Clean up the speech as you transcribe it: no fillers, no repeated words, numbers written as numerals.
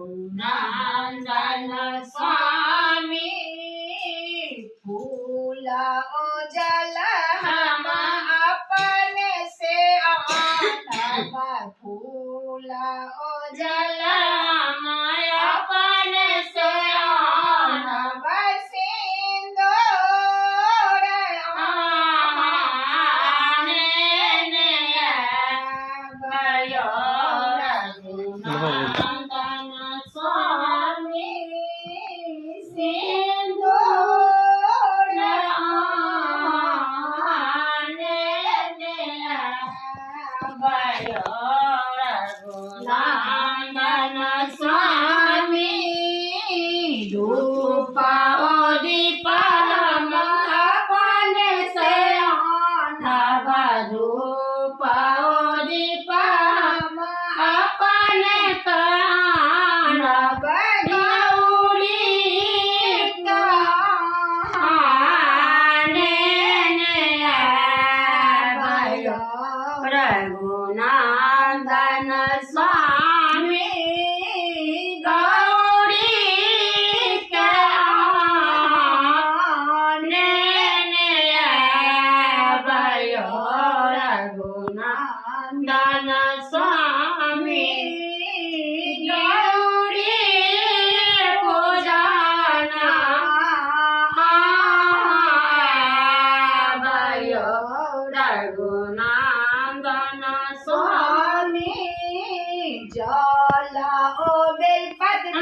रघुनंदन स्वामी फूल ओ जल हम अपने से आनब फूल ओ जल हम अपने से आनब सिंदूर आने भयो रघुनंदन स्वामी सिंदूर आने भयो रघुनंदन स्वामी धूप दीप हम अपने से आनब धूप दीप हम अपने से आनब गौरी कहाने भयो रघुनंदन स्वामी गौरी कहाने भयो रघुनंदन स्वामी गौरी पूजन भयो रघुनंदन स्वामी जल ओ बेलपत्र